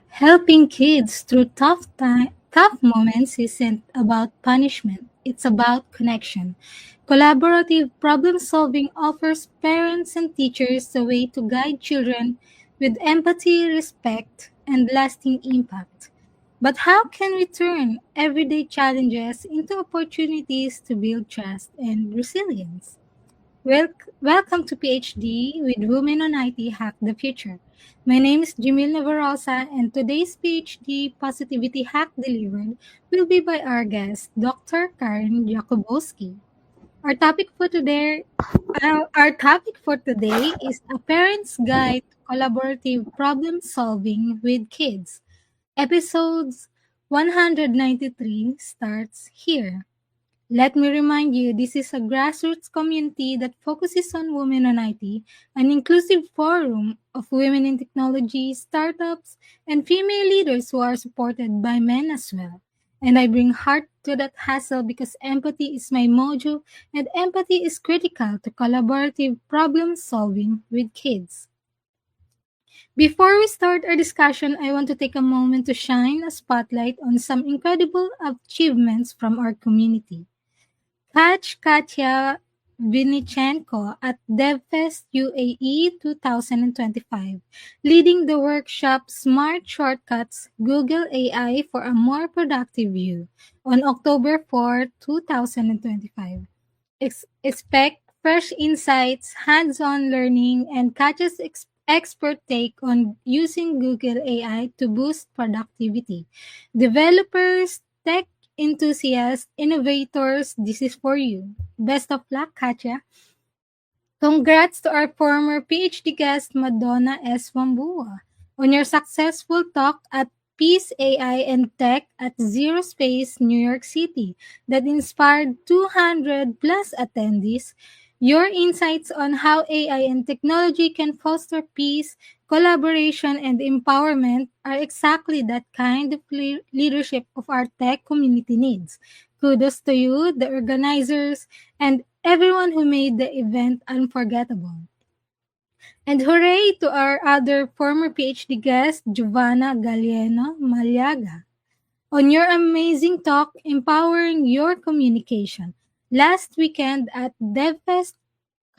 Helping kids through tough moments isn't about punishment, it's about connection. Collaborative problem solving offers parents and teachers a way to guide children with empathy, respect, and lasting impact. But how can we turn everyday challenges into opportunities to build trust and resilience? Welcome to PhD with Women on IT Hack the Future. My name is Jamil Navarrosa, and today's PhD Positivity Hack Delivered will be by our guest, Dr. Karen Jakubowski. Our topic for today, our topic for today is a parent's guide to collaborative problem solving with kids. Episodes 193 starts here. Let me remind you, this is a grassroots community that focuses on women on IT, an inclusive forum of women in technology, startups, and female leaders who are supported by men as well. And I bring heart to that hustle because empathy is my mojo, and empathy is critical to collaborative problem solving with kids. Before we start our discussion, I want to take a moment to shine a spotlight on some incredible achievements from our community. Catch Katya Vinichenko at DevFest UAE 2025, leading the workshop Smart Shortcuts Google AI for a More Productive You on October 4, 2025. Expect fresh insights, hands-on learning, and Katya's expert take on using Google AI to boost productivity. Developers, tech enthusiasts, innovators, this is for you. Best of luck, Katya. Congrats to our former PhD guest, Madonna S. Wambua, on your successful talk at Peace AI and Tech at Zero Space, New York City, that inspired 200 plus attendees. Your insights on how AI and technology can foster peace, collaboration, and empowerment are exactly that kind of leadership of our tech community needs. Kudos to you, the organizers, and everyone who made the event unforgettable. And hooray to our other former PhD guest, Giovanna Gallieno Maliaga, on your amazing talk empowering your communication last weekend at DevFest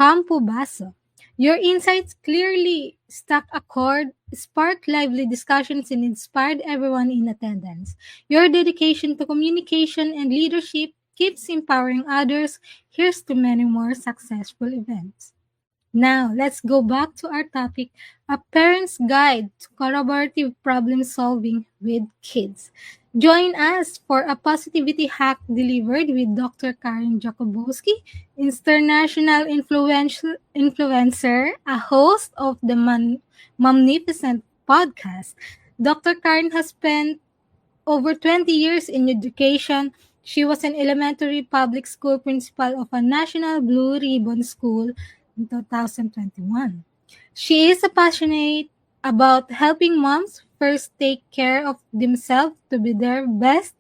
Campo Basso. Your insights clearly struck a chord, sparked lively discussions, and inspired everyone in attendance. Your dedication to communication and leadership keeps empowering others. Here's to many more successful events. Now, let's go back to our topic, a parent's guide to collaborative problem solving with kids. Join us for a positivity hack delivered with Dr. Karen Jakubowski, international influencer, a host of the Magnificent podcast. Dr. Karen has spent over 20 years in education. She was an elementary public school principal of a national Blue Ribbon school in 2021. She is passionate about helping moms first take care of themselves to be their best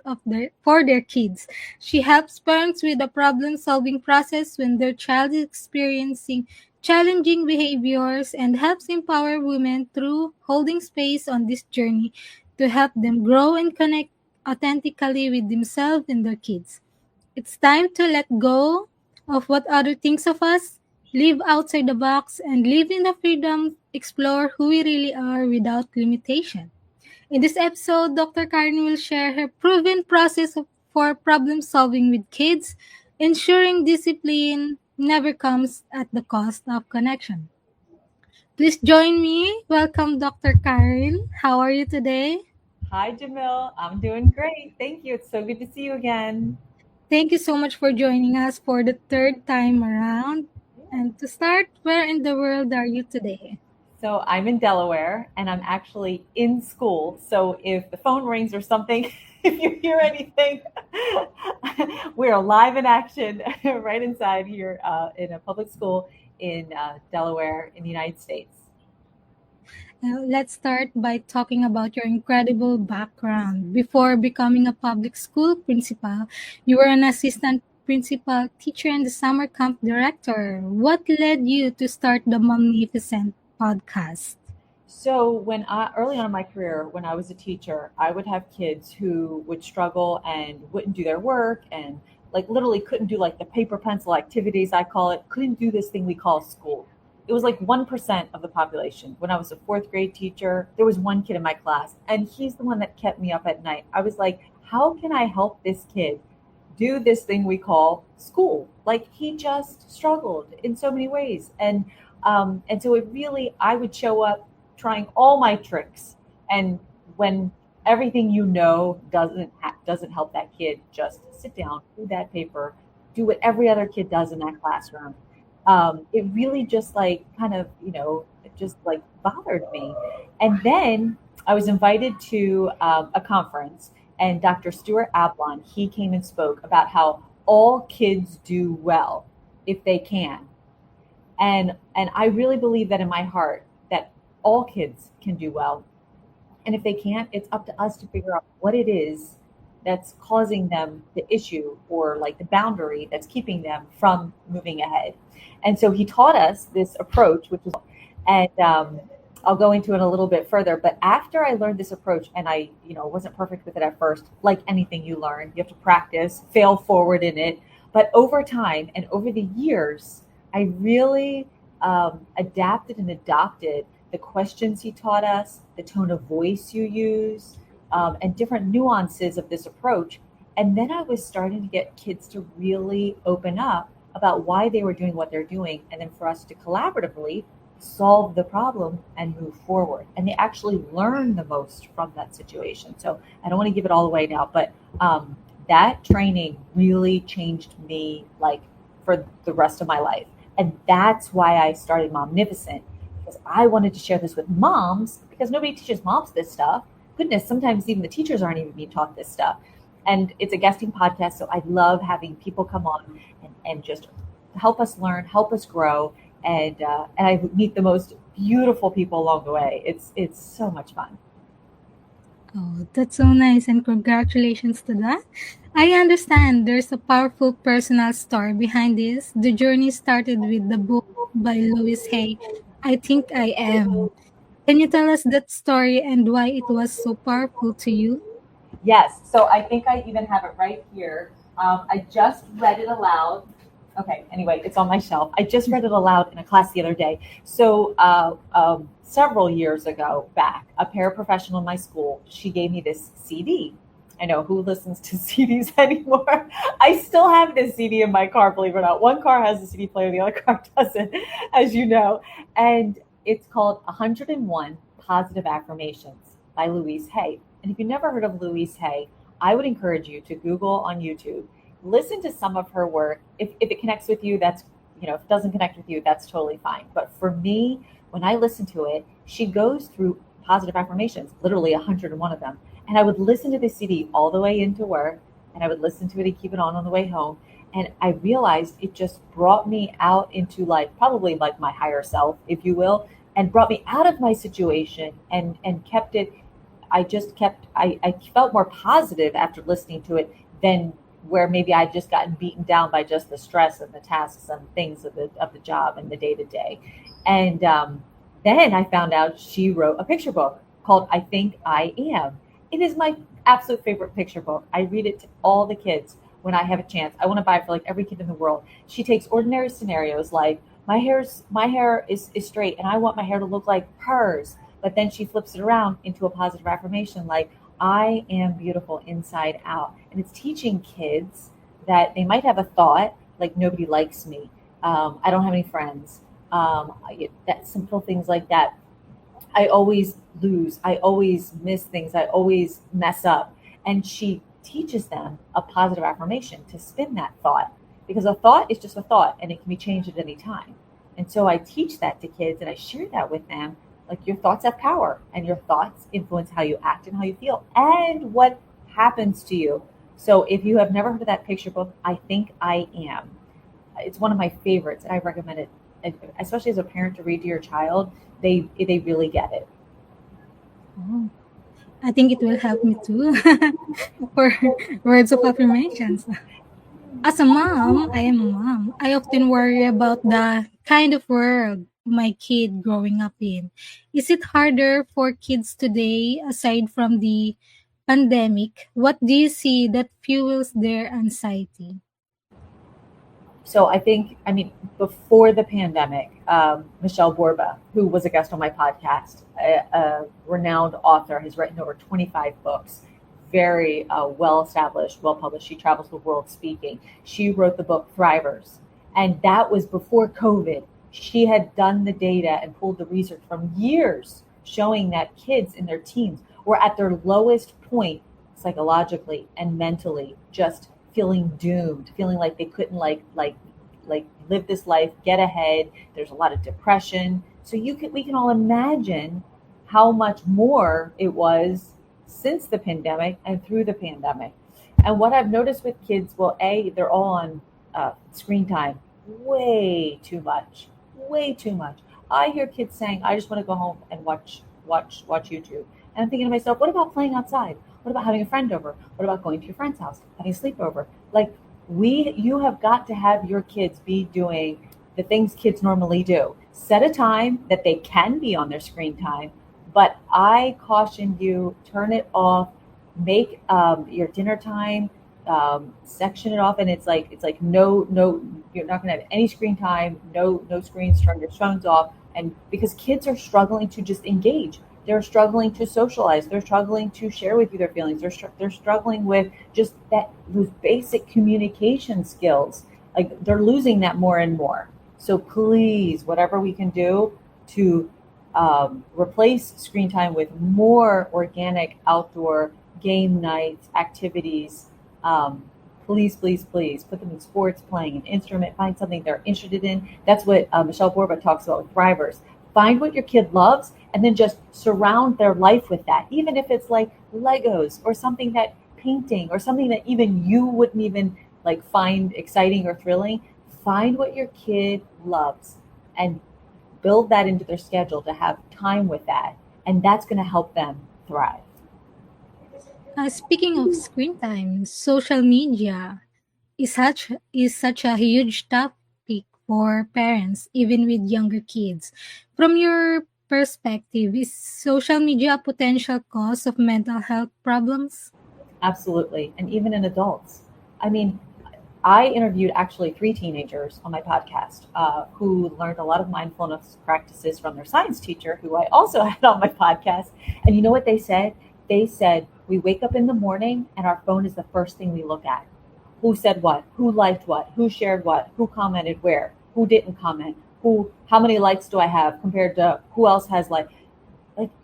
for their kids. She helps parents with the problem-solving process when their child is experiencing challenging behaviors and helps empower women through holding space on this journey to help them grow and connect authentically with themselves and their kids. It's time to let go of what other thinks of us, live outside the box, and live in the freedom, explore who we really are without limitation. In this episode, Dr. Karen will share her proven process for problem solving with kids, ensuring discipline never comes at the cost of connection. Please join me. Welcome, Dr. Karen. How are you today? Hi, Jamil. I'm doing great. Thank you. It's so good to see you again. Thank you so much for joining us for the third time around. Yeah. And to start, where in the world are you today? So I'm in Delaware and I'm actually in school. So if the phone rings or something, if you hear anything, we're live in action right inside here in a public school in Delaware in the United States. Let's start by talking about your incredible background. Before becoming a public school principal, you were an assistant principal, teacher, and the summer camp director. What led you to start the Magnificent podcast? So when I early on in my career, when I was a teacher, I would have kids who would struggle and wouldn't do their work and like literally couldn't do like the paper pencil activities I call it, couldn't do this thing we call school. It was like 1% of the population. When I was a fourth grade teacher, there was one kid in my class and he's the one that kept me up at night. I was like, how can I help this kid do this thing we call school? Like he just struggled in so many ways. And so it really, I would show up trying all my tricks. And when everything doesn't help that kid, just sit down, do that paper, do what every other kid does in that classroom. It really just like kind of it just like bothered me. And then I was invited to a conference, and Dr. Stuart Ablon, he came and spoke about how all kids do well if they can. And I really believe that in my heart that all kids can do well, and if they can't, it's up to us to figure out what it is that's causing them the issue or like the boundary that's keeping them from moving ahead. And so he taught us this approach, which is, and I'll go into it a little bit further. But after I learned this approach, and I, wasn't perfect with it at first, like anything you learn, you have to practice, fail forward in it. But over time and over the years, I really adapted and adopted the questions he taught us, the tone of voice you use, and different nuances of this approach. And then I was starting to get kids to really open up about why they were doing what they're doing, and then for us to collaboratively solve the problem and move forward. And they actually learn the most from that situation. So I don't want to give it all away now, but that training really changed me like for the rest of my life. And that's why I started Momnificent, because I wanted to share this with moms because nobody teaches moms this stuff. Goodness, sometimes even the teachers aren't even being taught this stuff. And it's a guesting podcast, so I love having people come on and just help us learn, help us grow, and I meet the most beautiful people along the way. It's so much fun. Oh, that's so nice, and congratulations to that. I understand there's a powerful personal story behind this. The journey started with the book by Louis Hay, I Think I Am. Can you tell us that story and why it was so powerful to you? Yes. So I think I even have it right here. I just read it aloud. Okay. Anyway, it's on my shelf. I just read it aloud in a class the other day. So several years ago, back, a paraprofessional in my school, she gave me this CD. I know who listens to CDs anymore. I still have this CD in my car, believe it or not. One car has a CD player, the other car doesn't, as you know. And it's called 101 Positive Affirmations by Louise Hay. And if you've never heard of Louise Hay, I would encourage you to Google on YouTube, listen to some of her work. If it connects with you, that's, if it doesn't connect with you, that's totally fine. But for me, when I listen to it, she goes through positive affirmations, literally 101 of them. And I would listen to the CD all the way into work, and I would listen to it and keep it on the way home. And I realized it just brought me out into like probably like my higher self, if you will, and brought me out of my situation and kept it. I felt more positive after listening to it than where maybe I'd just gotten beaten down by just the stress and the tasks and things of the job and the day to day. And then I found out she wrote a picture book called I Think I Am. It is my absolute favorite picture book. I read it to all the kids when I have a chance. I want to buy it for like every kid in the world. She takes ordinary scenarios like my hair is straight and I want my hair to look like hers. But then she flips it around into a positive affirmation like I am beautiful inside out. And it's teaching kids that they might have a thought like nobody likes me. I don't have any friends. That simple things like that. I always lose. I always miss things. I always mess up. And she teaches them a positive affirmation to spin that thought, because a thought is just a thought and it can be changed at any time. And so I teach that to kids and I share that with them. Like your thoughts have power and your thoughts influence how you act and how you feel and what happens to you. So if you have never heard of that picture book, I Think I Am. It's one of my favorites and I recommend it, especially as a parent, to read to your child. They really get it. Oh, I think it will help me too for words of affirmations. As a mom, I am a mom. I often worry about the kind of world my kid growing up in. Is it harder for kids today aside from the pandemic? What do you see that fuels their anxiety? So I think, I mean, before the pandemic, Michelle Borba, who was a guest on my podcast, a renowned author, has written over 25 books, very well established, well published. She travels the world speaking. She wrote the book Thrivers, and that was before COVID. She had done the data and pulled the research from years showing that kids in their teens were at their lowest point psychologically and mentally, just feeling doomed, feeling like they couldn't like live this life, get ahead. There's a lot of depression. So we can all imagine how much more it was since the pandemic and through the pandemic. And what I've noticed with kids, well, they're all on screen time way too much, way too much. I hear kids saying, "I just want to go home and watch YouTube." And I'm thinking to myself, what about playing outside? What about having a friend over? What about going to your friend's house, having a sleepover? Like you have got to have your kids be doing the things kids normally do. Set a time that they can be on their screen time, but I caution you, turn it off, make your dinner time, section it off, and it's like no, you're not going to have any screen time, no screens, turn your phones off, and because kids are struggling to just engage. They're struggling to socialize. They're struggling to share with you their feelings. They're struggling with just those basic communication skills. Like they're losing that more and more. So please, whatever we can do to replace screen time with more organic outdoor game nights, activities. Please, please, please put them in sports, playing an instrument, find something they're interested in. That's what Michelle Borba talks about with Thrivers. Find what your kid loves and then just surround their life with that. Even if it's like Legos or something that painting or something that even you wouldn't even like find exciting or thrilling, find what your kid loves and build that into their schedule to have time with that. And that's going to help them thrive. Speaking of screen time, social media is such a huge topic for parents, even with younger kids. From your perspective, is social media a potential cause of mental health problems? Absolutely. And even in adults. I mean, I interviewed actually three teenagers on my podcast who learned a lot of mindfulness practices from their science teacher, who I also had on my podcast. And you know what they said? They said, we wake up in the morning and our phone is the first thing we look at. Who said what, who shared what, who commented where, who didn't comment, how many likes do I have compared to who else has like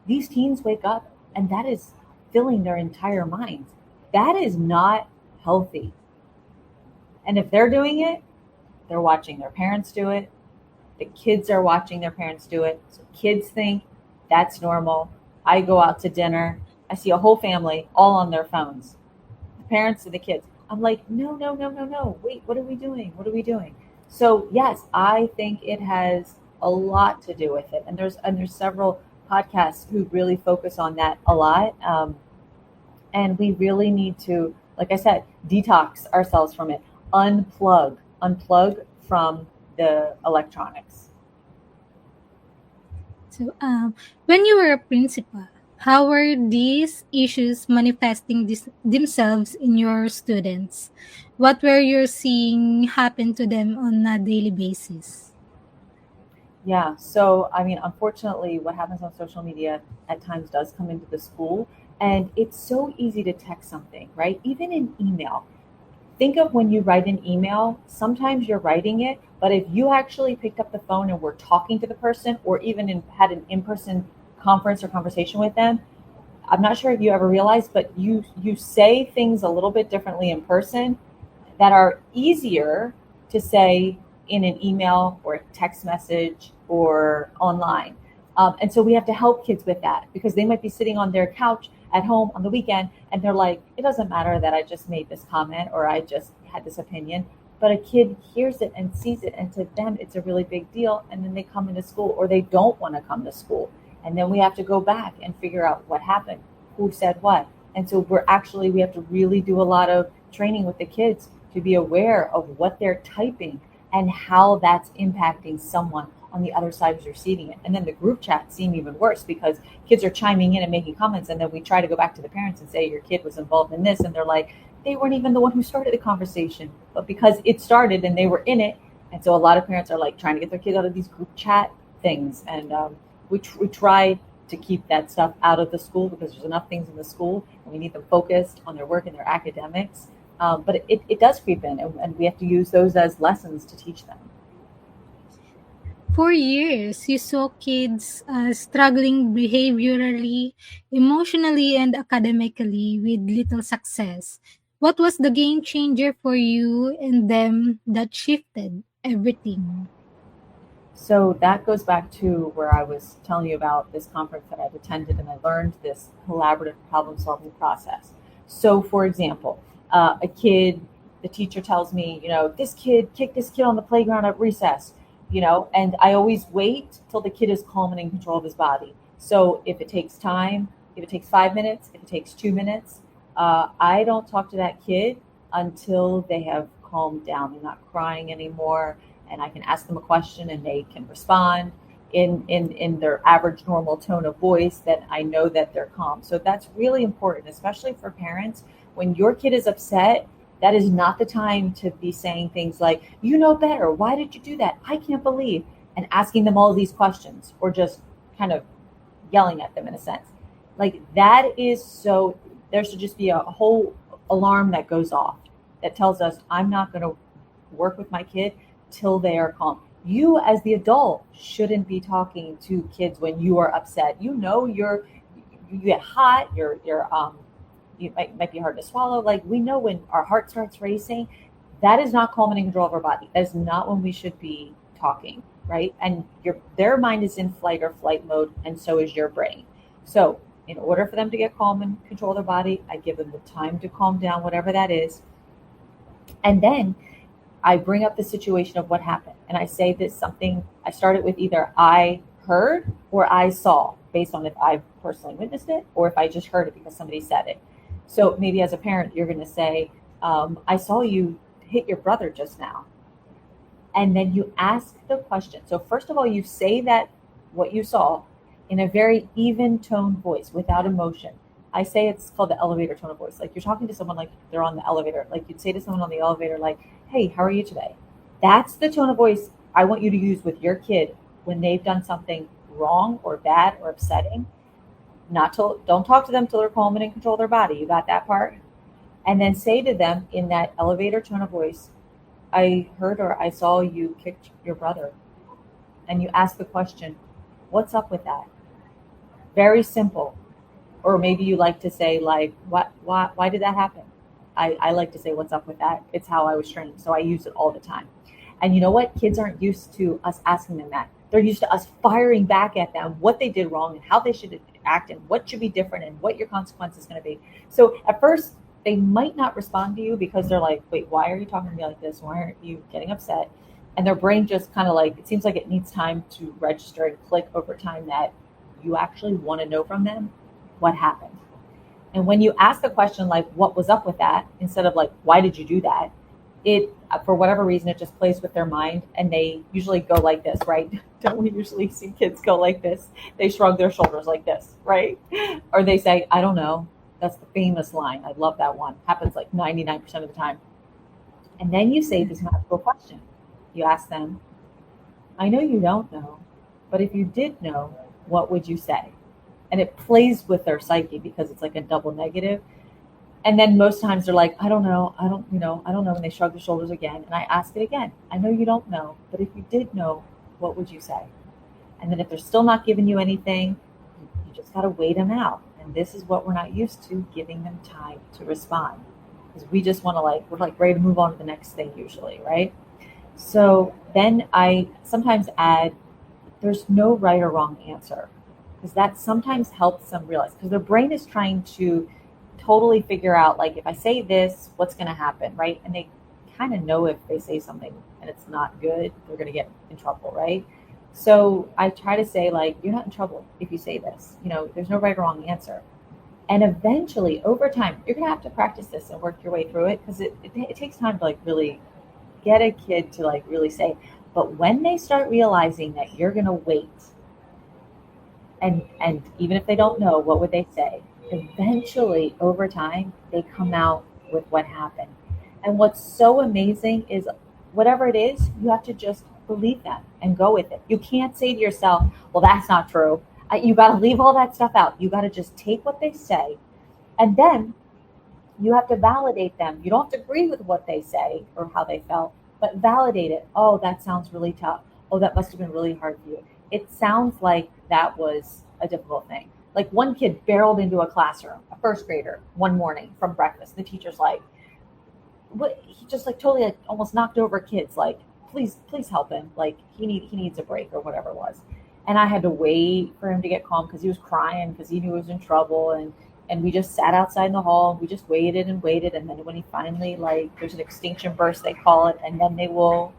these teens wake up and that is filling their entire minds. That is not healthy. And if they're doing it, they're watching their parents do it. The kids are watching their parents do it. So kids think that's normal. I go out to dinner. I see a whole family all on their phones, the parents and the kids. I'm like, no, no, no, no, no. Wait, what are we doing? What are we doing? So yes, I think it has a lot to do with it. And there's several podcasts who really focus on that a lot. And we really need to, like I said, detox ourselves from it, unplug from the electronics. So, when you were a principal, how were these issues manifesting themselves in your students? What were you seeing happen to them on a daily basis? Yeah. So, I mean, unfortunately, what happens on social media at times does come into the school, and it's so easy to text something, right? Even in email. Think of when you write an email, sometimes you're writing it, but if you actually picked up the phone and were talking to the person or even had an in-person conference or conversation with them, I'm not sure if you ever realized, but you say things a little bit differently in person that are easier to say in an email or a text message or online. And so we have to help kids with that because they might be sitting on their couch at home on the weekend and they're like, it doesn't matter that I just made this comment or I just had this opinion. But a kid hears it and sees it, and to them, it's a really big deal. And then they come into school or they don't want to come to school. And then we have to go back and figure out what happened, who said what. And so we have to really do a lot of training with the kids to be aware of what they're typing and how that's impacting someone on the other side was receiving it. And then the group chats seem even worse because kids are chiming in and making comments, and then we try to go back to the parents and say your kid was involved in this, and they're like, they weren't even the one who started the conversation, but because it started and they were in it. And so a lot of parents are like trying to get their kids out of these group chat things, and we try to keep that stuff out of the school because there's enough things in the school and we need them focused on their work and their academics. But it does creep in, and we have to use those as lessons to teach them. For years, you saw kids struggling behaviorally, emotionally, and academically with little success. What was the game changer for you and them that shifted everything? So that goes back to where I was telling you about this conference that I've attended, and I learned this collaborative problem solving process. So, for example, the teacher tells me, this kid kicked this kid on the playground at recess, and I always wait till the kid is calm and in control of his body. So if it takes time, if it takes 5 minutes, if it takes 2 minutes, I don't talk to that kid until they have calmed down. They're not crying anymore, and I can ask them a question and they can respond in their average normal tone of voice, that I know that they're calm. So that's really important, especially for parents. When your kid is upset, that is not the time to be saying things like, you know better, why did you do that, I can't believe, and asking them all these questions, or just kind of yelling at them in a sense. Like that is so, there should just be a whole alarm that goes off that tells us I'm not going to work with my kid till they are calm. You as the adult shouldn't be talking to kids when you are upset. You get hot, you might be hard to swallow. Like we know when our heart starts racing, that is not calm and in control of our body. That is not when we should be talking, right? And their mind is in fight or flight mode, and so is your brain. So in order for them to get calm and control their body, I give them the time to calm down, whatever that is. And then I bring up the situation of what happened. And I say this something, I start it with either I heard or I saw, based on if I've personally witnessed it or if I just heard it because somebody said it. So maybe as a parent, you're going to say, I saw you hit your brother just now. And then you ask the question. So first of all, you say that what you saw in a very even tone voice without emotion. I say it's called the elevator tone of voice. Like you're talking to someone like they're on the elevator. Like you'd say to someone on the elevator, like, hey, how are you today? That's the tone of voice I want you to use with your kid when they've done something wrong or bad or upsetting. Don't talk to them till they're calm and in control of their body. You got that part? And then say to them in that elevator tone of voice, I heard or I saw you kicked your brother. And you ask the question, what's up with that? Very simple. Or maybe you like to say, like, why did that happen? I like to say, what's up with that? It's how I was trained. So I use it all the time. And you know what? Kids aren't used to us asking them that. They're used to us firing back at them what they did wrong and how they should act and what should be different and what your consequence is going to be. So at first, they might not respond to you because they're like, wait, why are you talking to me like this? Why aren't you getting upset? And their brain just kind of like, it seems like it needs time to register and click over time that you actually want to know from them what happened. And when you ask the question like, what was up with that, instead of like, why did you do that? It, for whatever reason, it just plays with their mind, and they usually go like this, right? Don't we usually see kids go like this? They shrug their shoulders like this, right? Or they say, I don't know. That's the famous line. I love that one. Happens like 99% of the time. And then you say this magical question. You ask them, I know you don't know, but if you did know, what would you say? And it plays with their psyche because it's like a double negative. And then most times they're like, I don't know. I don't know. And they shrug their shoulders again. And I ask it again. I know you don't know, but if you did know, what would you say? And then if they're still not giving you anything, you just got to wait them out. And this is what we're not used to, giving them time to respond. Because we just want to we're like ready to move on to the next thing usually, right? So then I sometimes add, there's no right or wrong answer. Because that sometimes helps them realize, because their brain is trying to totally figure out, like, if I say this, what's going to happen, right? And they kind of know if they say something and it's not good, they're going to get in trouble, right? So I try to say, like, you're not in trouble if you say this. There's no right or wrong answer. And eventually, over time, you're going to have to practice this and work your way through it, because it takes time to, like, really get a kid to, like, really say, But when they start realizing that you're going to wait, and even if they don't know, what would they say? Eventually, over time, they come out with what happened. And what's so amazing is whatever it is, you have to just believe them and go with it. You can't say to yourself, well, that's not true. You got to leave all that stuff out. You got to just take what they say, and then you have to validate them. You don't have to agree with what they say or how they felt, but validate it. Oh, that sounds really tough. Oh, that must have been really hard for you. It sounds like that was a difficult thing. Like one kid barreled into a classroom, a first grader, one morning from breakfast. The teacher's like, what? He just like totally like almost knocked over kids. Like, please help him. Like he needs a break or whatever it was. And I had to wait for him to get calm because he was crying because he knew he was in trouble. And we just sat outside in the hall and we just waited and waited. And then when he finally, like, there's an extinction burst, they call it, and then they will,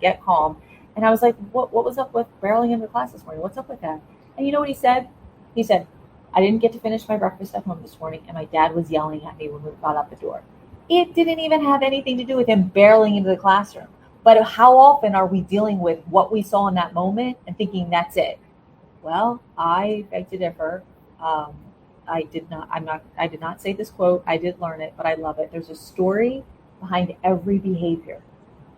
get calm. And I was like, what was up with barreling into class this morning? What's up with that? And you know what he said? He said, I didn't get to finish my breakfast at home this morning, and my dad was yelling at me when we got out the door. It didn't even have anything to do with him barreling into the classroom. But how often are we dealing with what we saw in that moment and thinking that's it? Well, I beg to differ. I did not say this quote. I did learn it, but I love it. There's a story behind every behavior.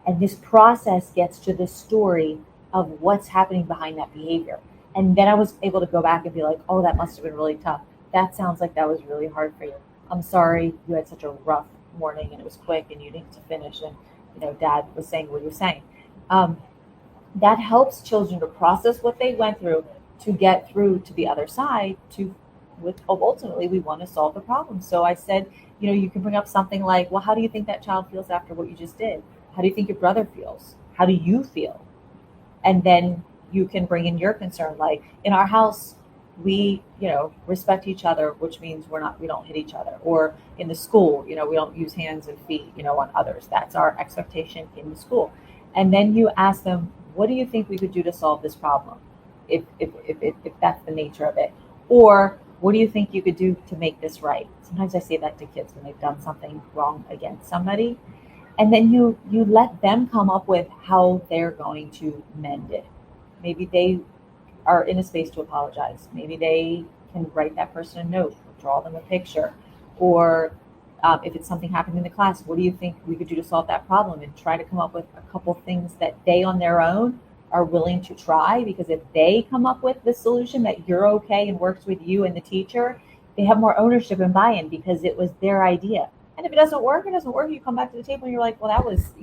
And this process gets to the story of what's happening behind that behavior. And then I was able to go back and be like, oh, that must have been really tough. That sounds like that was really hard for you. I'm sorry you had such a rough morning and it was quick and you needed to finish. And, dad was saying what he was saying. That helps children to process what they went through to get through to the other side ultimately we want to solve the problem. So I said, you can bring up something like, well, how do you think that child feels after what you just did? How do you think your brother feels? How do you feel? And then you can bring in your concern. Like in our house, we, respect each other, which means we don't hit each other. Or in the school, we don't use hands and feet, on others. That's our expectation in the school. And then you ask them, what do you think we could do to solve this problem? If that's the nature of it. Or what do you think you could do to make this right? Sometimes I say that to kids when they've done something wrong against somebody. And then you let them come up with how they're going to mend it. Maybe they are in a space to apologize. Maybe they can write that person a note, or draw them a picture. Or if it's something happening in the class, what do you think we could do to solve that problem? And try to come up with a couple things that they on their own are willing to try, because if they come up with the solution that you're okay and works with you and the teacher, they have more ownership and buy-in because it was their idea. And if it doesn't work, it doesn't work. You come back to the table and you're like, well, that was,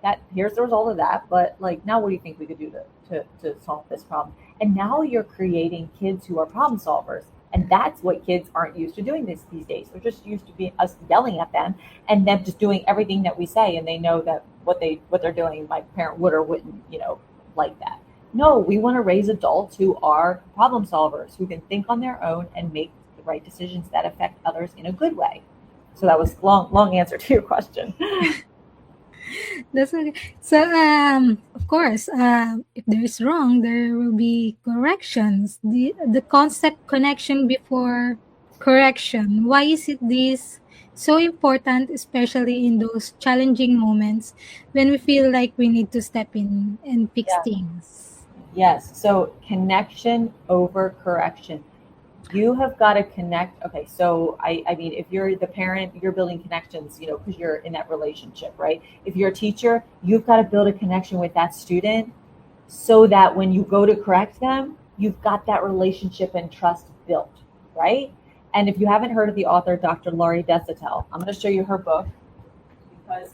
that here's the result of that. But like, now what do you think we could do to solve this problem? And now you're creating kids who are problem solvers. And that's what kids aren't used to doing these days. They're just used to being us yelling at them and them just doing everything that we say. And they know that what they're doing, my parent would or wouldn't, like that. No, we want to raise adults who are problem solvers, who can think on their own and make the right decisions that affect others in a good way. So that was long answer to your question. That's okay. So, of course, if there is wrong, there will be corrections. The concept connection before correction. Why is it this so important, especially in those challenging moments when we feel like we need to step in and fix things? Yes. So connection over correction. You have got to connect. Okay, so I mean, if you're the parent, you're building connections, because you're in that relationship, right? If you're a teacher, you've got to build a connection with that student so that when you go to correct them, you've got that relationship and trust built, right? And if you haven't heard of the author, Dr. Laurie Desautels, I'm going to show you her book because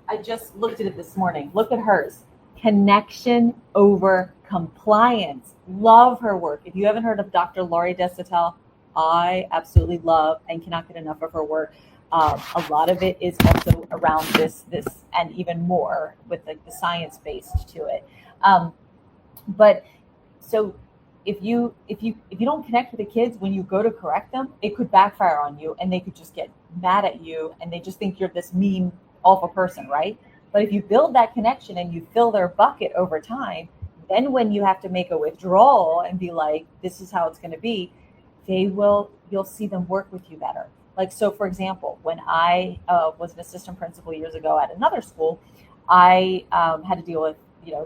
I just looked at it this morning. Look at hers. Connection over compliance. Love her work. If you haven't heard of Dr. Laurie Desautels, I absolutely love and cannot get enough of her work. A lot of it is also around this and even more with the science based to it. But so if you don't connect with the kids when you go to correct them, it could backfire on you and they could just get mad at you and they just think you're this mean, awful person, right? But if you build that connection and you fill their bucket over time, then when you have to make a withdrawal and be like, this is how it's going to be, you'll see them work with you better. Like, so for example, when I was an assistant principal years ago at another school, I had to deal with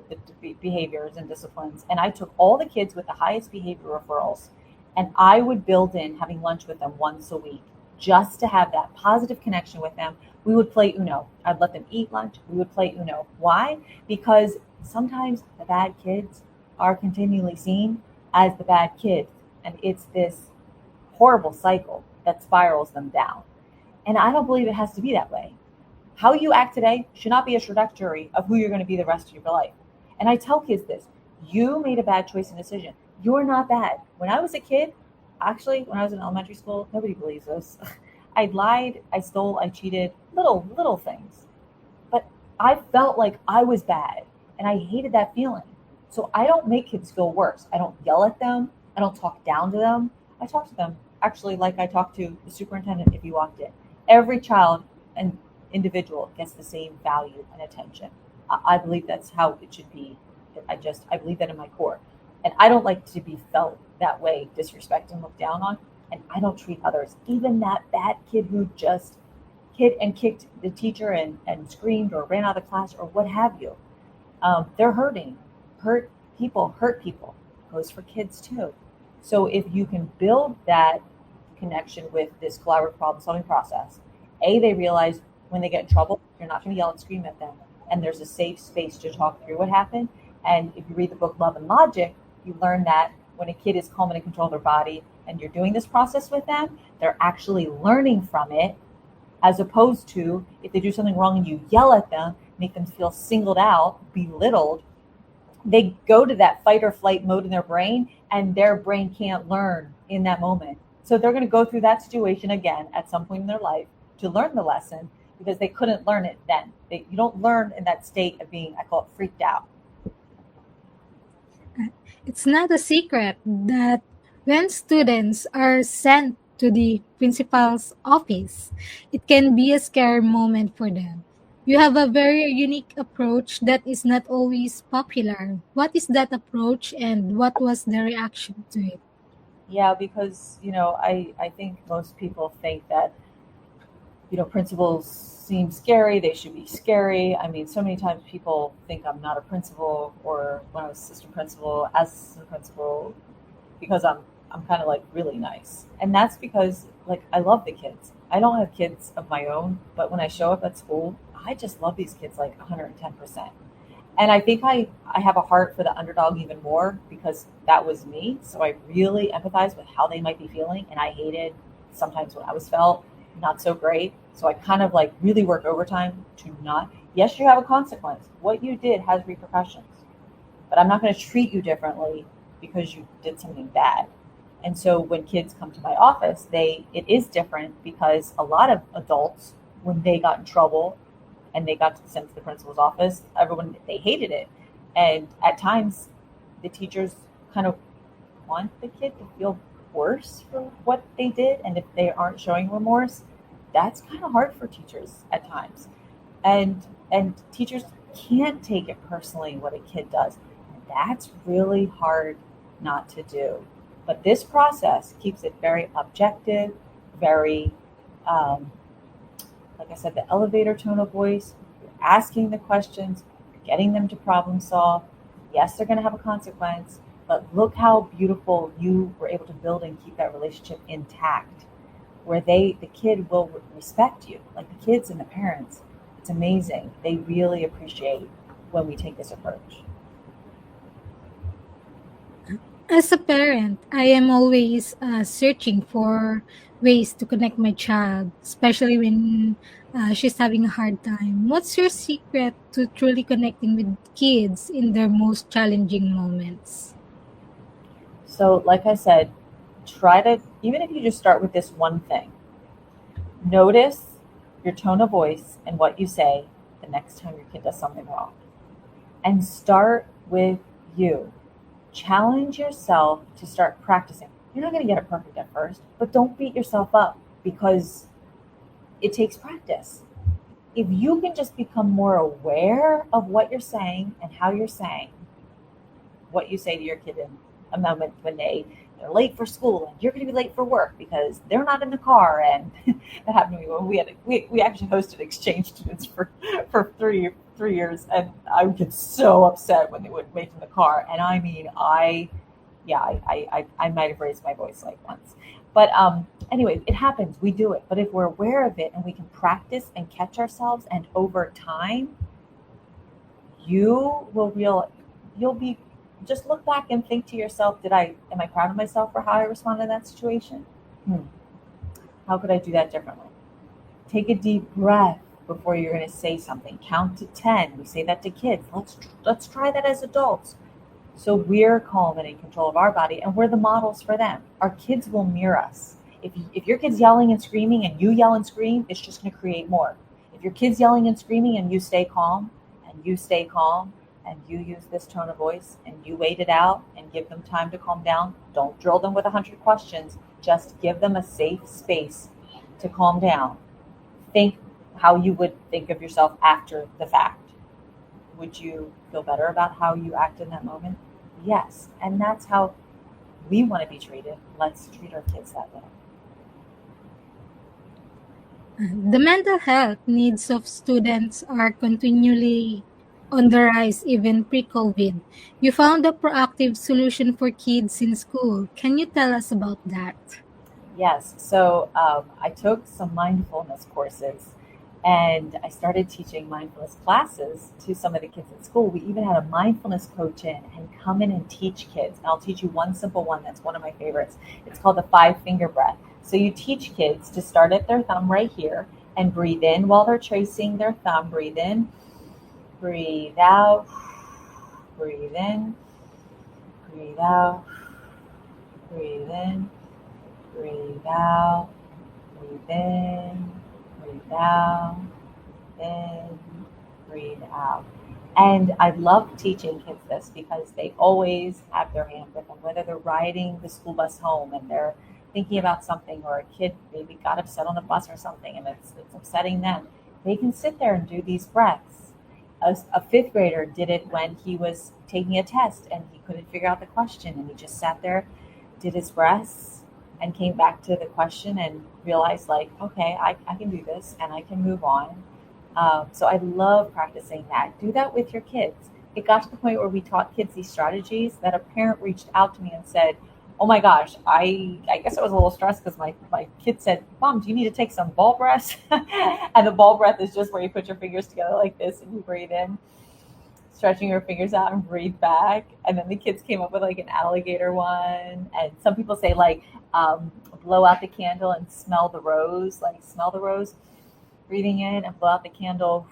the behaviors and disciplines, and I took all the kids with the highest behavior referrals, and I would build in having lunch with them once a week just to have that positive connection with them. We would play Uno. I'd let them eat lunch. We would play Uno. Why? Because sometimes the bad kids are continually seen as the bad kids, and it's this horrible cycle that spirals them down. And I don't believe it has to be that way. How you act today should not be a trajectory of who you're going to be the rest of your life. And I tell kids this: you made a bad choice and decision. You're not bad. When I was a kid, actually, when I was in elementary school, nobody believes this. I lied, I stole, I cheated, little things. But I felt like I was bad, and I hated that feeling. So I don't make kids feel worse. I don't yell at them. I don't talk down to them. I talk to them actually like I talk to the superintendent if he walked in. Every child and individual gets the same value and attention. I believe that's how it should be. I believe that in my core. And I don't like to be felt that way, disrespected and looked down on. And I don't treat others, even that bad kid who just hit and kicked the teacher and screamed or ran out of the class or what have you. They're hurting. Hurt people. Goes for kids too. So if you can build that connection with this collaborative problem solving process, they realize when they get in trouble, you're not going to yell and scream at them. And there's a safe space to talk through what happened. And if you read the book Love and Logic, you learn that when a kid is calm and in control of their body and you're doing this process with them, they're actually learning from it, as opposed to if they do something wrong and you yell at them, make them feel singled out, belittled, they go to that fight or flight mode in their brain, and their brain can't learn in that moment. So they're going to go through that situation again at some point in their life to learn the lesson, because they couldn't learn it then. You don't learn in that state of being, I call it, freaked out. It's not a secret that when students are sent to the principal's office, it can be a scary moment for them. You have a very unique approach that is not always popular. What is that approach and what was the reaction to it? Yeah, because, I think most people think that, principals seem scary. They should be scary. I mean, so many times people think I'm not a principal, or when I was assistant principal, as assistant principal, because I'm kind of like really nice. And that's because like I love the kids. I don't have kids of my own, but when I show up at school, I just love these kids like 110%. And I think I have a heart for the underdog even more because that was me. So I really empathize with how they might be feeling. And I hated sometimes when I was felt not so great. So I kind of like really work overtime to not, yes, you have a consequence. What you did has repercussions, but I'm not going to treat you differently because you did something bad. And so when kids come to my office, it is different because a lot of adults, when they got in trouble and they got sent to the principal's office, they hated it. And at times the teachers kind of want the kid to feel worse for what they did. And if they aren't showing remorse, that's kind of hard for teachers at times. And teachers can't take it personally what a kid does. And that's really hard not to do. But this process keeps it very objective, very, like I said, the elevator tone of voice. You're asking the questions, you're getting them to problem solve. Yes, they're going to have a consequence, but look how beautiful you were able to build and keep that relationship intact, where the kid will respect you, like the kids and the parents. It's amazing. They really appreciate when we take this approach. As a parent, I am always searching for ways to connect my child, especially when she's having a hard time. What's your secret to truly connecting with kids in their most challenging moments? So, like I said, try to, even if you just start with this one thing, notice your tone of voice and what you say the next time your kid does something wrong. And start with you. Challenge yourself to start practicing. You're not going to get it perfect at first, but don't beat yourself up because it takes practice. If you can just become more aware of what you're saying and how you're saying what you say to your kid in a moment when they're late for school and you're going to be late for work because they're not in the car. And that happened to me when we actually hosted exchange students for 3 years, and I would get so upset when they would make in the car. And I mean, I might have raised my voice like once. But anyway, it happens. We do it. But if we're aware of it and we can practice and catch ourselves, and over time, you'll be, just look back and think to yourself, am I proud of myself for how I responded to that situation? How could I do that differently? Take a deep breath before you're going to say something. Count to 10. We say that to kids. Let's try that as adults. So we're calm and in control of our body, and we're the models for them. Our kids will mirror us. If your kid's yelling and screaming and you yell and scream, it's just going to create more. If your kid's yelling and screaming and you stay calm, and you stay calm, and you use this tone of voice, and you wait it out and give them time to calm down, don't drill them with 100 questions. Just give them a safe space to calm down. Think how you would think of yourself after the fact. Would you feel better about how you act in that moment? Yes. And that's how we want to be treated. Let's treat our kids that way. The mental health needs of students are continually on the rise even pre-COVID. You found a proactive solution for kids in school. Can you tell us about that? Yes. So I took some mindfulness courses, and I started teaching mindfulness classes to some of the kids at school. We even had a mindfulness coach in and come in and teach kids. And I'll teach you one simple one that's one of my favorites. It's called the 5-finger breath. So you teach kids to start at their thumb right here and breathe in while they're tracing their thumb. Breathe in, breathe out, breathe in, breathe out, breathe in, breathe out, breathe in, breathe out, in, breathe out. And I love teaching kids this because they always have their hand with them, whether they're riding the school bus home and they're thinking about something, or a kid maybe got upset on a bus or something and it's upsetting them. They can sit there and do these breaths. A fifth grader did it when he was taking a test and he couldn't figure out the question, and he just sat there, did his breaths, and came back to the question and realized, like, okay, I can do this and I can move on. So I love practicing that. Do that with your kids. It got to the point where we taught kids these strategies that a parent reached out to me and said, oh my gosh, I guess I was a little stressed because my kid said, Mom, do you need to take some ball breaths? And the ball breath is just where you put your fingers together like this and you breathe in, stretching your fingers out and breathe back. And then the kids came up with like an alligator one. And some people say like, blow out the candle and smell the rose, breathing in and blow out the candle.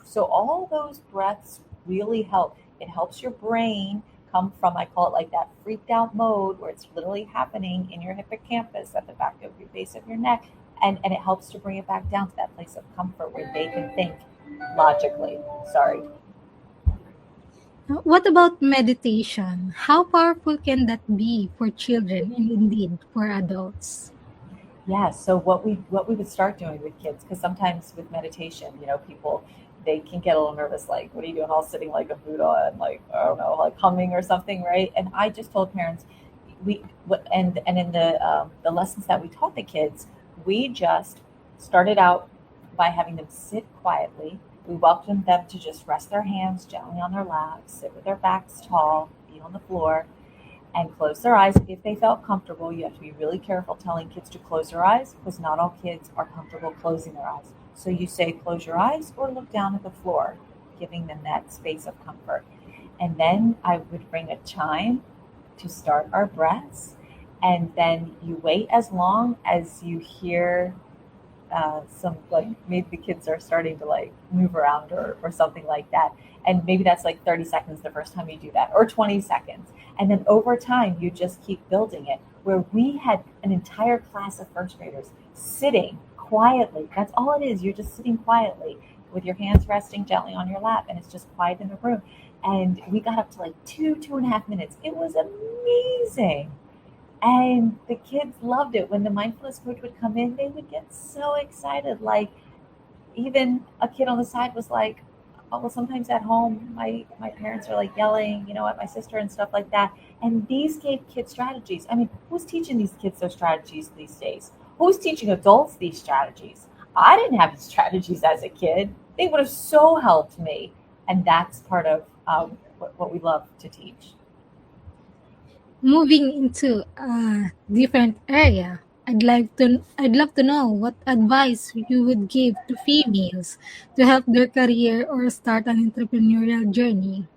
So all those breaths really help. It helps your brain come from, I call it like that freaked out mode where it's literally happening in your hippocampus at the back of your base of your neck. And it helps to bring it back down to that place of comfort where they can think logically. Sorry. What about meditation? How powerful can that be for children and indeed for adults? Yeah, so what we would start doing with kids, because sometimes with meditation, people, they can get a little nervous, like, what are you doing, all sitting like a Buddha and like, I don't know, like humming or something, right? And I just told parents, and in the lessons that we taught the kids, we just started out by having them sit quietly. We welcomed them to just rest their hands gently on their laps, sit with their backs tall, feet on the floor, and close their eyes if they felt comfortable. You have to be really careful telling kids to close their eyes because not all kids are comfortable closing their eyes. So you say close your eyes or look down at the floor, giving them that space of comfort. And then I would bring a chime to start our breaths. And then you wait as long as you hear some, like, maybe the kids are starting to like move around or something like that. And maybe that's like 30 seconds the first time you do that, or 20 seconds. And then over time, you just keep building it, where we had an entire class of first graders sitting quietly. That's all it is. You're just sitting quietly with your hands resting gently on your lap, and it's just quiet in the room. And we got up to like 2.5 minutes. It was amazing. And the kids loved it. When the mindfulness coach would come in, they would get so excited. Like, even a kid on the side was like, oh, well, sometimes at home, my parents are like yelling, at my sister and stuff like that. And these gave kids strategies. I mean, who's teaching these kids those strategies these days? Who's teaching adults these strategies? I didn't have these strategies as a kid. They would have so helped me. And that's part of what we love to teach. Moving into a different area, I'd love to know what advice you would give to females to help their career or start an entrepreneurial journey.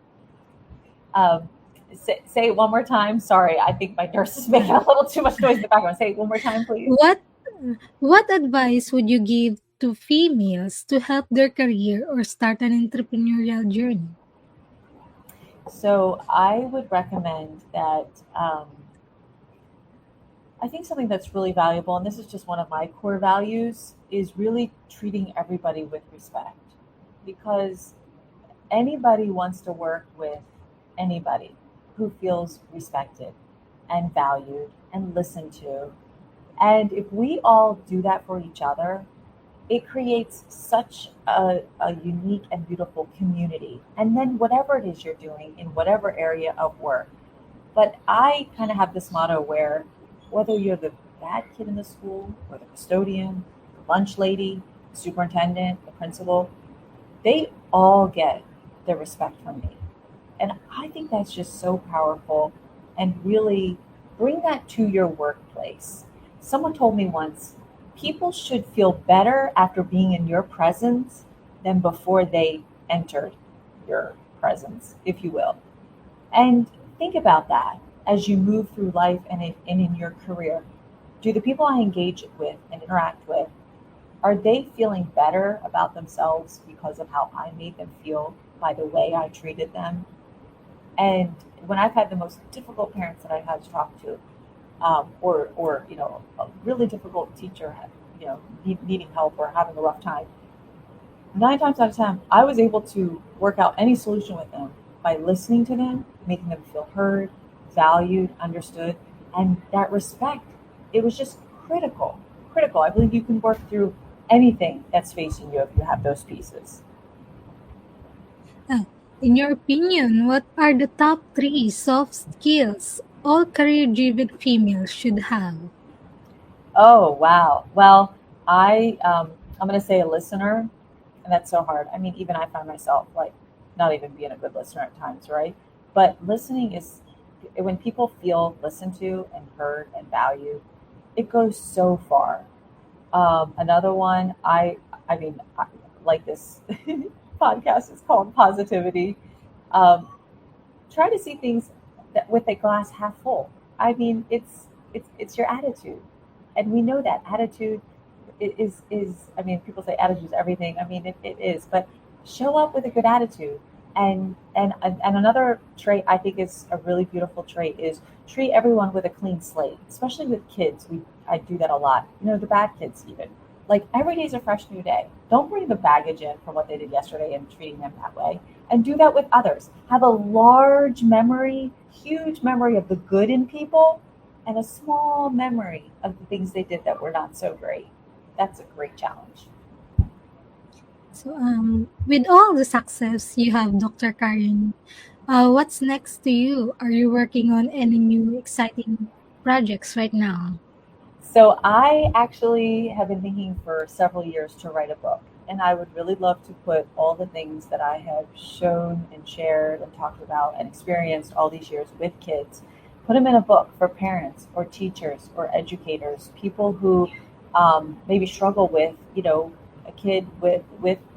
Um, say it one more time. Sorry, I think my nurse is making a little too much noise in the background. Say it one more time, please. What what advice would you give to females to help their career or start an entrepreneurial journey? So I would recommend that. I think something that's really valuable, and this is just one of my core values, is really treating everybody with respect. Because anybody wants to work with anybody who feels respected and valued and listened to. And if we all do that for each other, it creates such a unique and beautiful community. And then whatever it is you're doing in whatever area of work. But I kind of have this motto where whether you're the bad kid in the school or the custodian, the lunch lady, the superintendent, the principal, they all get the respect from me. And I think that's just so powerful and really bring that to your workplace. Someone told me once, people should feel better after being in your presence than before they entered your presence, if you will. And think about that as you move through life and in your career. Do the people I engage with and interact with, are they feeling better about themselves because of how I made them feel by the way I treated them? And when I've had the most difficult parents that I've had to talk to, or a really difficult teacher, needing help or having a rough time, 9 times out of 10, I was able to work out any solution with them by listening to them, making them feel heard, valued, understood, and that respect. It was just critical, critical. I believe you can work through anything that's facing you if you have those pieces. Ah, in your opinion, what are the top three soft skills all career-driven females should have? Oh wow. Well, I'm going to say a listener, and that's so hard. I mean, even I find myself like not even being a good listener at times, right? But listening is when people feel listened to and heard and valued, it goes so far. Another one, like this podcast is called Positivity. Um, Try to see things with a glass half full. I mean, it's your attitude, and we know that attitude is. I mean, people say attitude is everything. I mean, it is, but show up with a good attitude. And another trait I think is a really beautiful trait is treat everyone with a clean slate, especially with kids. I do that a lot. The bad kids even. Like every day is a fresh new day. Don't bring the baggage in from what they did yesterday and treating them that way. And do that with others. Have a large memory, huge memory of the good in people, and a small memory of the things they did that were not so great. That's a great challenge. So, with all the success you have, Dr. Karen, what's next to you? Are you working on any new exciting projects right now? So I actually have been thinking for several years to write a book, and I would really love to put all the things that I have shown and shared and talked about and experienced all these years with kids, put them in a book for parents or teachers or educators, people who maybe struggle with, a kid with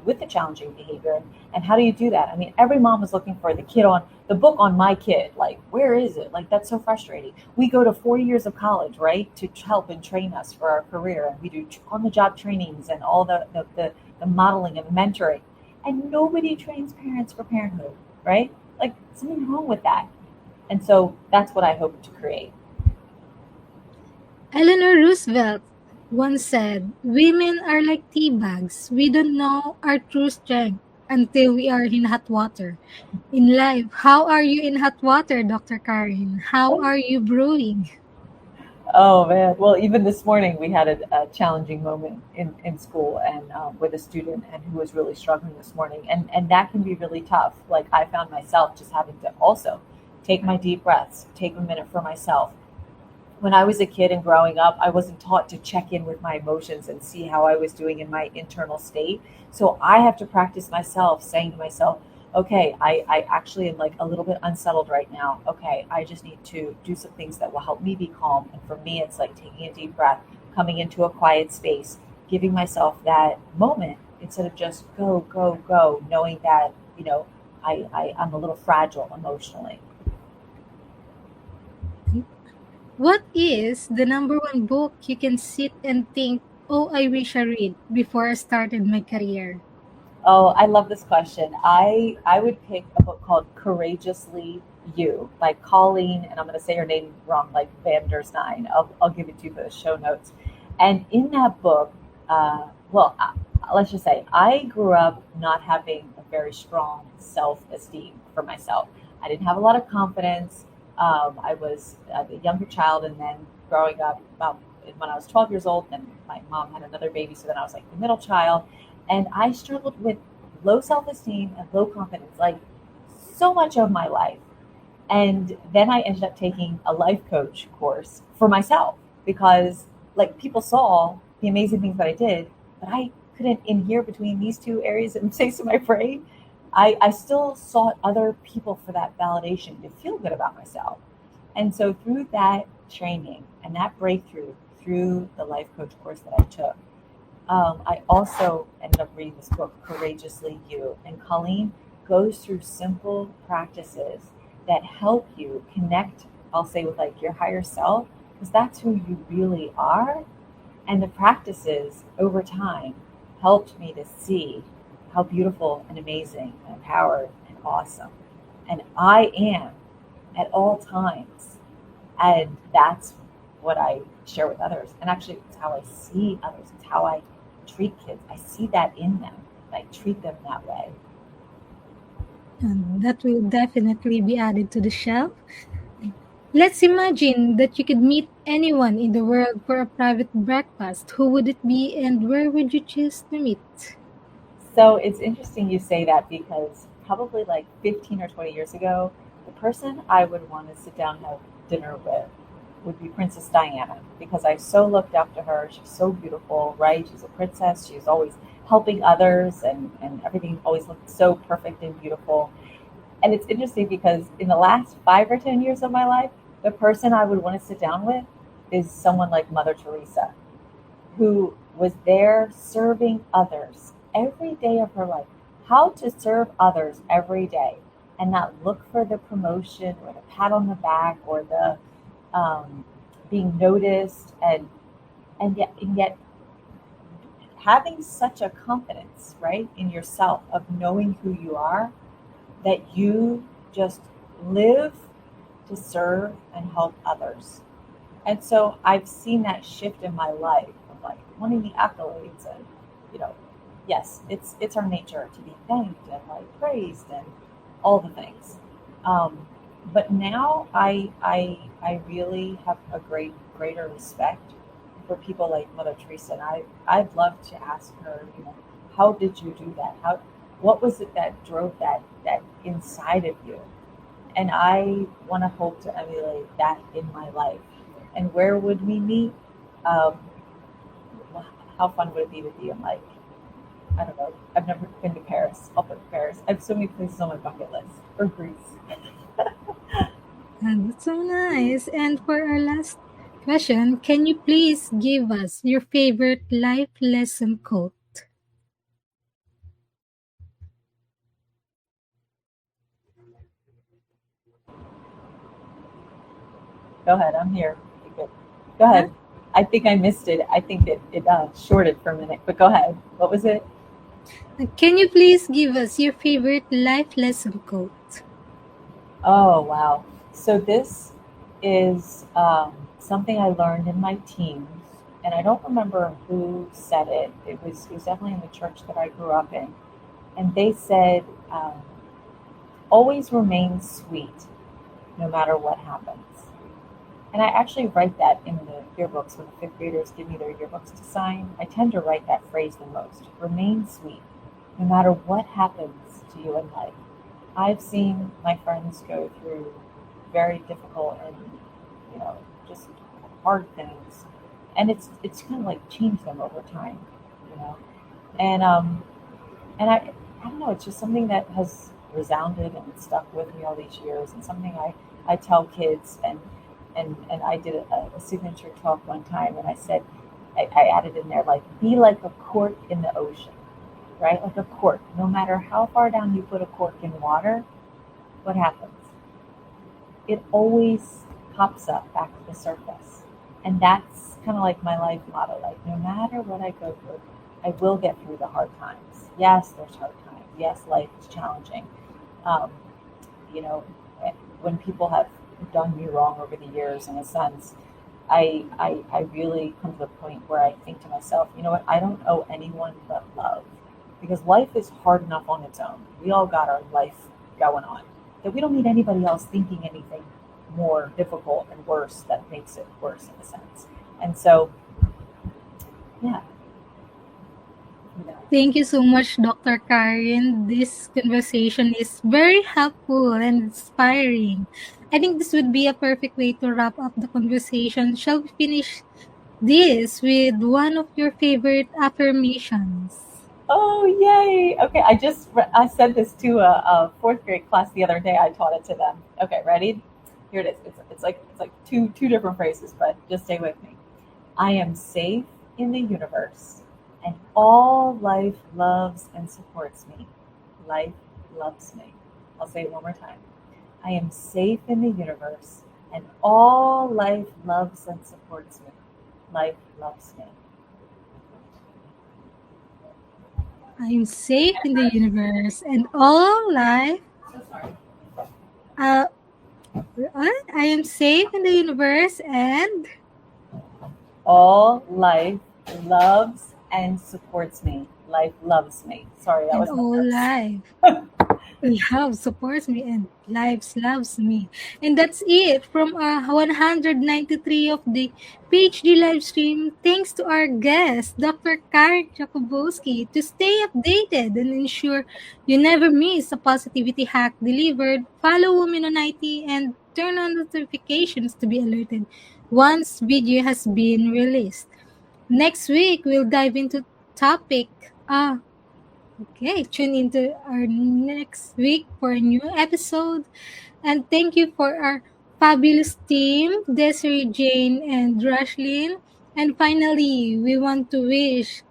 the challenging behavior. And how do you do that? I mean, every mom is looking for the book on my kid. Like, where is it? Like, that's so frustrating. We go to 4 years of college, right, to help and train us for our career. And we do on the job trainings and all the modeling and mentoring. And nobody trains parents for parenthood, right? Like, something wrong with that. And so that's what I hope to create. Eleanor Roosevelt once said, "Women are like tea bags. We don't know our true strength until we are in hot water." In life, how are you in hot water, Dr. Karen? How are you brewing? Oh man! Well, even this morning we had a challenging moment in school and with a student and who was really struggling this morning, and that can be really tough. Like I found myself just having to also take my deep breaths, take a minute for myself, when I was a kid and growing up, I wasn't taught to check in with my emotions and see how I was doing in my internal state. So I have to practice myself saying to myself, okay, I actually am like a little bit unsettled right now. Okay, I just need to do some things that will help me be calm. And for me, it's like taking a deep breath, coming into a quiet space, giving myself that moment instead of just go, go, go, knowing that, I'm a little fragile emotionally. What is the number one book you can sit and think, oh, I wish I read before I started my career? Oh, I love this question. I would pick a book called Courageously You by Colleen, and I'm going to say her name wrong, like Van der Stein. I'll give it to you for the show notes. And in that book, well, let's just say I grew up not having a very strong self-esteem for myself. I didn't have a lot of confidence. I was a younger child, and then growing up, when I was 12 years old, then my mom had another baby, so then I was like the middle child, and I struggled with low self esteem and low confidence, like so much of my life. And then I ended up taking a life coach course for myself because, like, people saw the amazing things that I did, but I couldn't adhere between these two areas and say to my brain. I still sought other people for that validation to feel good about myself. And so, through that training and that breakthrough through the life coach course that I took, I also ended up reading this book, Courageously You. And Colleen goes through simple practices that help you connect, I'll say, with like your higher self, because that's who you really are. And the practices over time helped me to see how beautiful and amazing and empowered and awesome and I am at all times. And that's what I share with others. And actually, it's how I see others. It's how I treat kids. I see that in them. I treat them that way. And that will definitely be added to the shelf. Let's imagine that you could meet anyone in the world for a private breakfast. Who would it be and where would you choose to meet? So it's interesting you say that because probably like 15 or 20 years ago, the person I would want to sit down and have dinner with would be Princess Diana because I so looked up to her. She's so beautiful, right? She's a princess. She's always helping others and everything always looked so perfect and beautiful. And it's interesting because in the last 5 or 10 years of my life, the person I would want to sit down with is someone like Mother Teresa, who was there serving others every day of her life. How to serve others every day and not look for the promotion or the pat on the back or the being noticed, and yet having such a confidence, right, in yourself of knowing who you are, that you just live to serve and help others. And so I've seen that shift in my life of like wanting the accolades and, you know, yes, it's our nature to be thanked and like praised and all the things. Um, but now I really have a greater respect for people like Mother Teresa, and I'd love to ask her, how did you do that? What was it that drove that inside of you? And I want to hope to emulate that in my life. And where would we meet? Um, how fun would it be to be in, like, I don't know. I've never been to Paris. I'll put Paris. I have so many places on my bucket list. Or Greece. And that's so nice. And for our last question, can you please give us your favorite life lesson quote? Go ahead. I'm here. Okay, good. Go Huh? ahead. I think I missed it. I think it shorted for a minute. But go ahead. What was it? Can you please give us your favorite life lesson quote? Oh, wow. So this is something I learned in my teens, and I don't remember who said it. It was definitely in the church that I grew up in, and they said, "Always remain sweet, no matter what happens." And I actually write that in the yearbooks when the fifth graders give me their yearbooks to sign. I tend to write that phrase the most. Remain sweet, no matter what happens to you in life. I've seen my friends go through very difficult and, just hard things, and it's kind of like changed them over time, you know. And I don't know, it's just something that has resounded and stuck with me all these years, and something I tell kids. And I did a signature talk one time, and I said, I added in there, like, be like a cork in the ocean, right? Like a cork. No matter how far down you put a cork in water, what happens? It always pops up back to the surface. And that's kind of like my life motto. Like, no matter what I go through, I will get through the hard times. Yes, there's hard times. Yes, life is challenging. Um, you know, when people have done me wrong over the years, in a sense, I really come to the point where I think to myself, you know what, I don't owe anyone but love. Because life is hard enough on its own. We all got our life going on. That we don't need anybody else thinking anything more difficult and worse that makes it worse, in a sense. And so, yeah, you know. Thank you so much, Dr. Karen. This conversation is very helpful and inspiring. I think this would be a perfect way to wrap up the conversation. Shall we finish this with one of your favorite affirmations? Oh, yay. Okay, I said this to a fourth grade class the other day. I taught it to them. Okay, ready? Here it is. It's like two different phrases, but just stay with me. I am safe in the universe, and all life loves and supports me. Life loves me. I'll say it one more time. I am safe in the universe, and all life loves and supports me. Life loves me. I am safe in the universe and all life. So sorry. Uh, what? I am safe in the universe and All life loves and supports me. Life loves me. Sorry, that was my all verse. life. Love supports me and lives loves me. And that's it from our 193 of the PhD live stream. Thanks to our guest, Dr. Karen Jakubowski. To stay updated and ensure you never miss a positivity hack delivered, follow Women on IT and turn on notifications to be alerted once video has been released. Next week, we'll dive into topic okay, tune into our next week for a new episode. And thank you for our fabulous team, Desiree, Jane, and Rashlyn. And finally, we want to wish,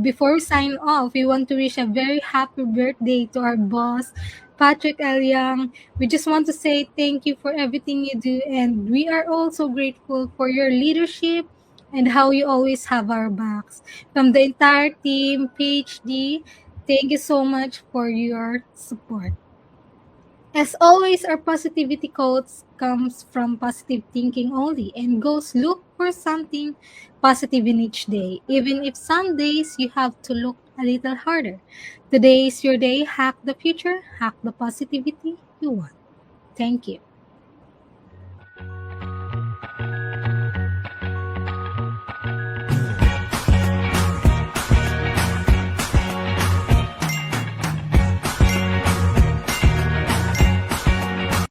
before we sign off, we want to wish a very happy birthday to our boss, Patrick L. Young. We just want to say thank you for everything you do. And we are also grateful for your leadership and how you always have our backs. From the entire team, PhD, thank you so much for your support. As always, our positivity quotes comes from positive thinking only and goes look for something positive in each day. Even if some days you have to look a little harder. Today is your day. Hack the future. Hack the positivity you want. Thank you.